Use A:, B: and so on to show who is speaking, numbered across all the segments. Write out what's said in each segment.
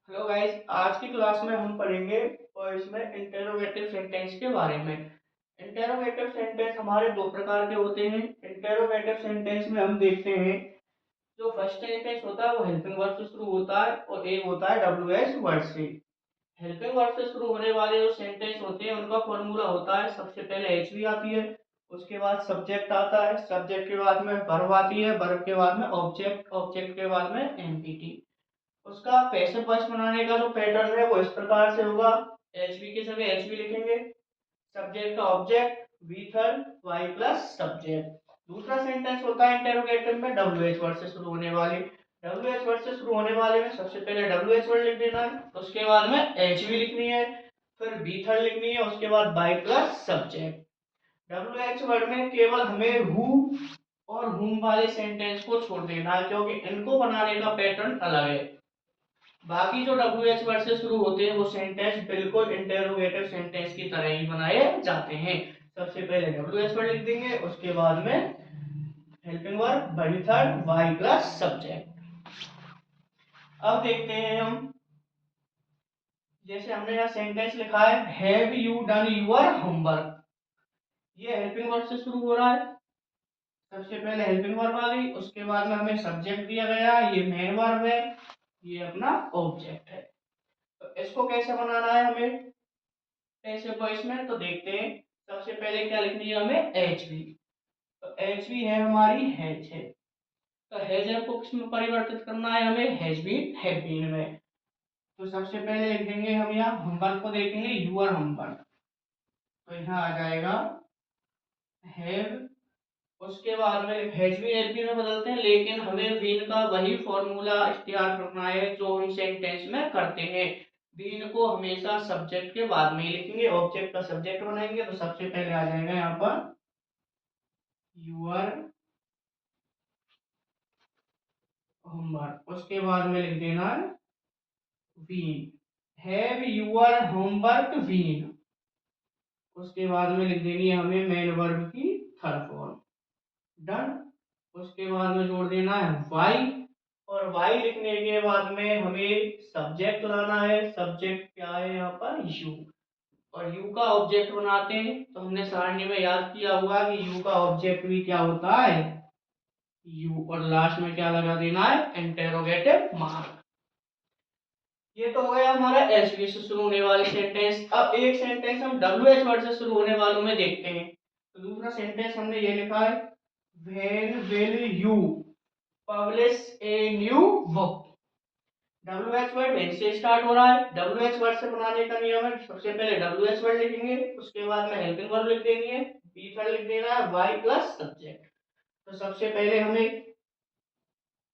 A: Hello guys, आज की class में हम पढ़ेंगे और इसमें इंटेरोगेटिव सेंटेंस के बारे में। इंटेरोगेटिव सेंटेंस हमारे दो प्रकार के होते हैं। इंटेरोगेटिव सेंटेंस में हम देखते हैं जो फर्स्ट सेंटेंस होता है वो हेल्पिंग वर्ब से शुरू होता है और एक होता है डब्ल्यूएच वर्ड से। हेल्पिंग वर्ब से शुरू होने वाले जो सेंटेंस होते हैं उनका फॉर्मूला होता है, सबसे पहले एचवी आती है, उसके बाद सब्जेक्ट आता है, सब्जेक्ट के बाद में वर्ब आती है, वर्ब के बाद में ऑब्जेक्ट, ऑब्जेक्ट के बाद में एंटिटी। उसका पैसिव वॉइस बनाने का जो पैटर्न है वो इस प्रकार से होगा। एचवी की जगह एचवी लिखेंगे, सब्जेक्ट का object V third Y plus subject. दूसरा सेंटेंस होता है इंटेरोगेटिव में डब्ल्यू एच वर्ड से शुरू होने वाले। डब्ल्यू एच वर्ड से शुरू होने वाले में सबसे पहले डब्ल्यू एच वर्ड लिख देना है, उसके बाद में एचवी लिखनी है, फिर वी थर्ड लिखनी है, उसके बाद by plus subject. W H word में केवल हमें हु और हुम वाले सेंटेंस को छोड़ देना है क्योंकि इनको बनाने का पैटर्न अलग है। बाकी जो डब्ल्यू एच वर्ड से शुरू होते हैं वो सेंटेंस बिल्कुल इंटेरोगेटिव सेंटेंस की तरह ही बनाए जाते हैं। सबसे पहले डब्ल्यू एच वर्ड लिख देंगे, उसके बाद में helping verb by third Y plus subject. अब देखते हैं हम, जैसे हमने यहाँ सेंटेंस लिखा है have you done your homework, ये हेल्पिंग वर्ब से शुरू हो रहा है। सबसे पहले हेल्पिंग वर्ब आ गई, उसके बाद में हमें सब्जेक्ट दिया गया, ये मेन वर्ब है, ये अपना ऑब्जेक्ट है। तो इसको कैसे बनाना है हमें ऐसे वॉइस में, तो देखते हैं। सबसे पहले क्या लिखनी है हमें एचवी, तो एचवी है हमारी हैज है, तो हैजर को किस में परिवर्तित करना है हमें, हैज बीन हैव बीन में। तो सबसे पहले लिख देंगे हम यहाँ होमवर्क को देखेंगे यूर होमवर्क, तो यहाँ आ जाएगा हैव, उसके बाद में हैज बीन हैव बीन में बदलते हैं, लेकिन हमें बीन का वही फॉर्मूला इख्तियार करना है जो हम सेंटेंस में करते हैं। बीन को हमेशा सब्जेक्ट के बाद में ही लिखेंगे, ऑब्जेक्ट का सब्जेक्ट बनाएंगे, तो सबसे पहले आ जाएगा यहाँ पर यूर होमवर्क, उसके बाद में लिख देना है been, have your homework been, उसके बाद में लिख देनी है हमें मेन वर्ब की थर्ड फॉर्म, डन। उसके बाद में जोड़ देना है वाई, और वाई लिखने के बाद में हमें सब्जेक्ट लाना है, सब्जेक्ट क्या है यहाँ पर यू, और यू का ऑब्जेक्ट बनाते हैं, तो हमने सारणी में याद किया हुआ कि यू का ऑब्जेक्ट भी क्या होता है यू, और लास्ट में क्या लगा देना है इंटेरोगेटिव मार्क। ये तो हो गया हमारा एचवी से शुरू होने वाले सेंटेंस। अब एक सेंटेंस हम डब्ल्यू एच वर्ड से शुरू होने वालों में देखते हैं। तो दूसरा सेंटेंस हमने ये लिखा है when will you publish A new book. W H word when से स्टार्ट हो रहा है। डब्ल्यू एच वर्ड से बनाने का नियम है, सबसे पहले डब्ल्यू एच वर्ड लिखेंगे, उसके बाद में हेल्पिंग वर्ब लिख देनी है, बी थर्ड लिख देना है वाई प्लस सब्जेक्ट। तो सबसे पहले हमें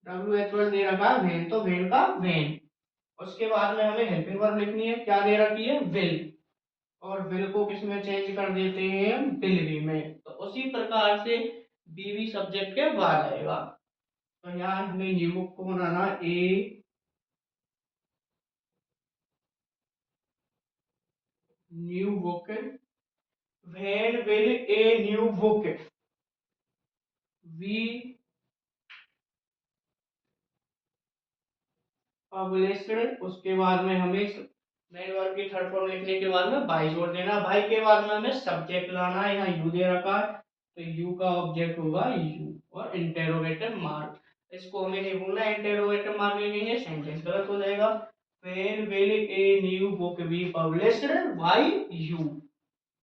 A: डब्ल्यू एच वर्ड दे रखा है वेन, तो वेन का वेन, उसके बाद में हमें हेल्पिंग वर्ब लिखनी है, क्या दे रखी है विल, और विल को किस में चेंज कर देते हैं विल बी में, तो उसी प्रकार से बी भी सब्जेक्ट के बाद आएगा। तो यहाँ हमें न्यू बुक को बनाना a new book, when will a new book be published, उसके बाद में हमें मेन वर्ब की थर्ड फॉर्म लिखने के बाद में बाई जोड़ देना, बाई के बाद में हमें सब्जेक्ट लाना है, यहाँ यू दे रखा है, तो यू का ऑब्जेक्ट होगा यू और इंटेरोगेटिव मार्क। इसको हमें नहीं भूलना, इंटेरोगेटिव मार्क लिखेंगे सेंटेंस गलत हो जाएगा। When will a new book be published by you,